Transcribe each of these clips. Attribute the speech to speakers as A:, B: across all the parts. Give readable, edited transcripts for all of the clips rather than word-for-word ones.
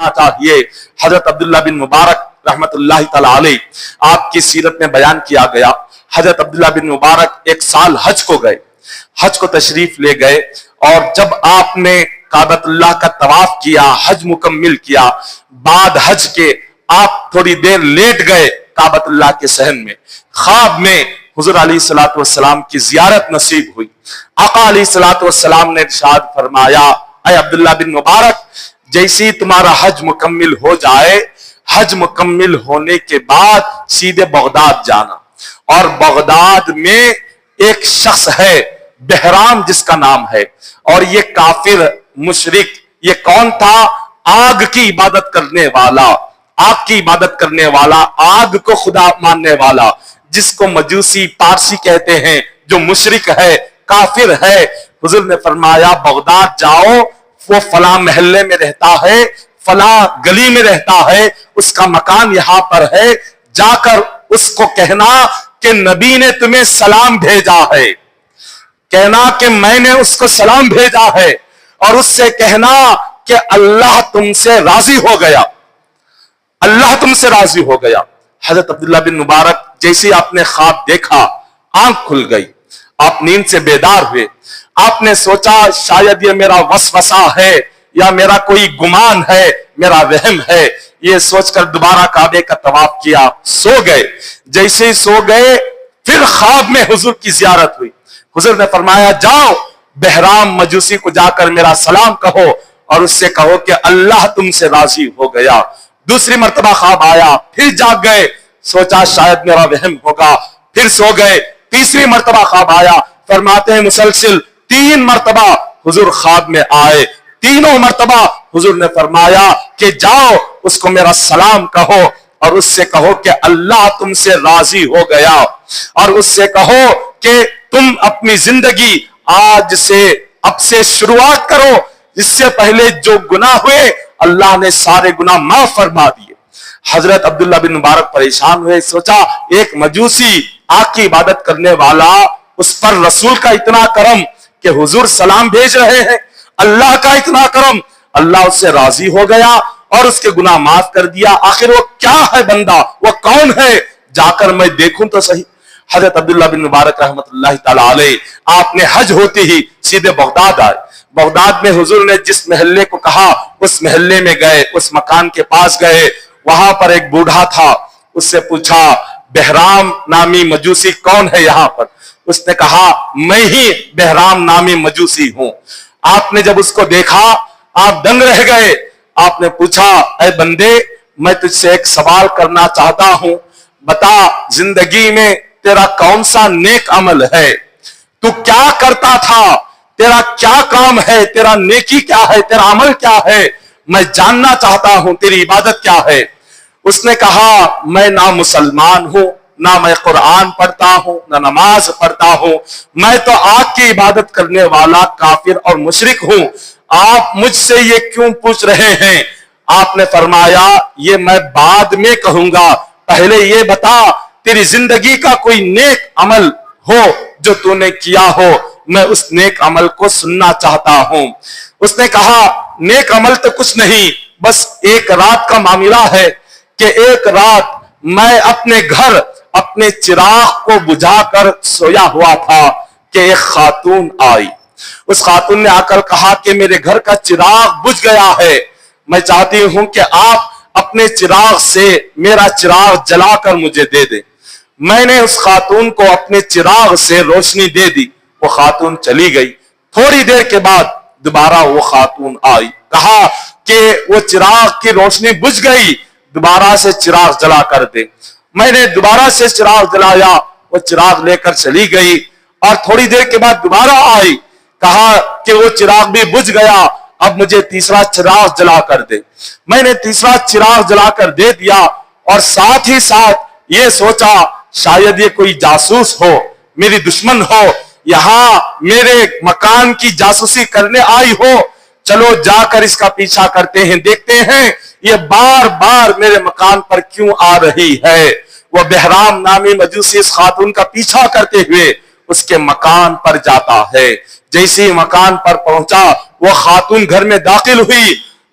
A: چاہیے. حضرت عبداللہ بن مبارک رحمت اللہ تعالی علیہ آپ کی سیرت میں بیان کیا گیا. حضرت عبداللہ بن مبارک ایک سال حج کو گئے, حج کو تشریف لے گئے, اور جب آپ نے کعبۃ اللہ کا طواف کیا, حج مکمل کیا, بعد حج کے آپ تھوڑی دیر لیٹ گئے کعبۃ اللہ کے صحن میں. خواب میں حضور علیہ الصلوۃ والسلام کی زیارت نصیب ہوئی. آقا علیہ الصلوۃ والسلام نے ارشاد فرمایا, اے عبداللہ بن مبارک, جیسی تمہارا حج مکمل ہو جائے, حج مکمل ہونے کے بعد سیدھے بغداد جانا, اور بغداد میں ایک شخص ہے بہرام جس کا نام ہے, اور یہ کافر مشرک, یہ کون تھا؟ آگ کی عبادت کرنے والا, آگ کی عبادت کرنے والا, آگ کو خدا ماننے والا, جس کو مجوسی پارسی کہتے ہیں, جو مشرک ہے, کافر ہے. حضور نے فرمایا بغداد جاؤ, وہ فلاں محلے میں رہتا ہے, فلاں گلی میں رہتا ہے, اس کا مکان یہاں پر ہے, جا کر اس کو کہنا کہ نبی نے تمہیں سلام بھیجا ہے, کہنا کہ میں نے اس کو سلام بھیجا ہے, اور اس سے کہنا کہ اللہ تم سے راضی ہو گیا, اللہ تم سے راضی ہو گیا. حضرت عبداللہ بن مبارک جیسے آپ نے خواب دیکھا, آنکھ کھل گئی, آپ نیند سے بیدار ہوئے. آپ نے سوچا شاید یہ میرا وسوسہ ہے, یا میرا کوئی گمان ہے, میرا وہم ہے. یہ سوچ کر دوبارہ کعبے کا طواف کیا, سو گئے. جیسے ہی سو گئے, پھر خواب میں حضور کی زیارت ہوئی. حضور نے فرمایا جاؤ بہرام مجوسی کو جا کر میرا سلام کہو, اور اس سے کہو کہ اللہ تم سے راضی ہو گیا. دوسری مرتبہ خواب آیا, پھر جاگ گئے, سوچا شاید میرا وہم ہوگا, پھر سو گئے. تیسری مرتبہ خواب آیا, فرماتے ہیں مسلسل 3 مرتبہ حضور خواب میں آئے. تینوں مرتبہ حضور نے فرمایا کہ جاؤ اس کو میرا سلام کہو, اور اس سے کہو کہ اللہ تم سے راضی ہو گیا, اور اس سے کہو کہ تم اپنی زندگی آج سے, اب سے شروعات کرو. اس سے پہلے جو گناہ ہوئے اللہ نے سارے گناہ معاف فرما دیے. حضرت عبداللہ بن مبارک پریشان ہوئے, سوچا ایک مجوسی آگ کی عبادت کرنے والا, اس پر رسول کا اتنا کرم کہ حضور سلام بھیج رہے ہیں, اللہ کا اتنا کرم, اللہ اس سے راضی ہو گیا اور اس کے گناہ معاف کر دیا. آخر وہ کیا ہے بندہ, وہ کون ہے, جا کر میں دیکھوں تو صحیح. حضرت عبداللہ بن مبارک رحمت اللہ تعالی علیہ آپ نے حج ہوتے ہی سیدھے بغداد آئے. بغداد میں حضور نے جس محلے کو کہا اس محلے میں گئے, اس مکان کے پاس گئے. وہاں پر ایک بوڑھا تھا, اس سے پوچھا بہرام نامی مجوسی کون ہے یہاں پر؟ اس نے کہا میں ہی بہرام نامی مجوسی ہوں. آپ نے جب اس کو دیکھا آپ دنگ رہ گئے. آپ نے پوچھا اے بندے, میں تجھ سے ایک سوال کرنا چاہتا ہوں, بتا زندگی میں تیرا کون سا نیک عمل ہے, تو کیا کرتا تھا, تیرا کیا کام ہے, تیرا نیکی کیا ہے, تیرا عمل کیا ہے, میں جاننا چاہتا ہوں, تیری عبادت کیا ہے. اس نے کہا میں نہ مسلمان ہوں, نہ میں قرآن پڑھتا ہوں, نہ نماز پڑھتا ہوں, میں تو آگ کی عبادت کرنے والا کافر اور مشرک ہوں. آپ مجھ سے یہ کیوں پوچھ رہے ہیں؟ آپ نے فرمایا یہ میں بعد میں کہوں گا, پہلے یہ بتا تیری زندگی کا کوئی نیک عمل ہو جو تو نے کیا ہو, میں اس نیک عمل کو سننا چاہتا ہوں. اس نے کہا نیک عمل تو کچھ نہیں, بس ایک رات کا معاملہ ہے کہ ایک رات میں اپنے گھر اپنے چراغ کو بجھا کر سویا ہوا تھا کہ ایک خاتون آئی. اس خاتون نے آ کر کہا کہ میرے گھر کا چراغ بجھ گیا ہے, میں چاہتی ہوں کہ آپ اپنے چراغ سے میرا چراغ جلا کر مجھے دے دیں. میں نے اس خاتون کو اپنے چراغ سے روشنی دے دی. وہ خاتون چلی گئی. تھوڑی دیر کے بعد دوبارہ وہ خاتون آئی, کہا کہ وہ چراغ کی روشنی بجھ گئی, دوبارہ سے چراغ جلا کر دے. میں نے دوبارہ سے چراغ جلایا, وہ چراغ لے کر چلی گئی. اور تھوڑی دیر کے بعد دوبارہ آئی, کہا کہ وہ چراغ بھی بجھ گیا, اب مجھے تیسرا چراغ جلا کر دے. میں نے تیسرا چراغ جلا کر دے دیا, اور ساتھ ہی ساتھ یہ سوچا شاید یہ کوئی جاسوس ہو, میری دشمن ہو, یہاں میرے مکان کی جاسوسی کرنے آئی ہو, چلو جا کر اس کا پیچھا کرتے ہیں, دیکھتے ہیں یہ بار بار میرے مکان پر کیوں آ رہی ہے. وہ بہرام نامی مجوسی اس خاتون کا پیچھا کرتے ہوئے اس کے مکان پر جاتا ہے. جیسے ہی مکان پر پہنچا وہ خاتون گھر میں داخل ہوئی,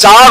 A: 4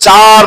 A: 4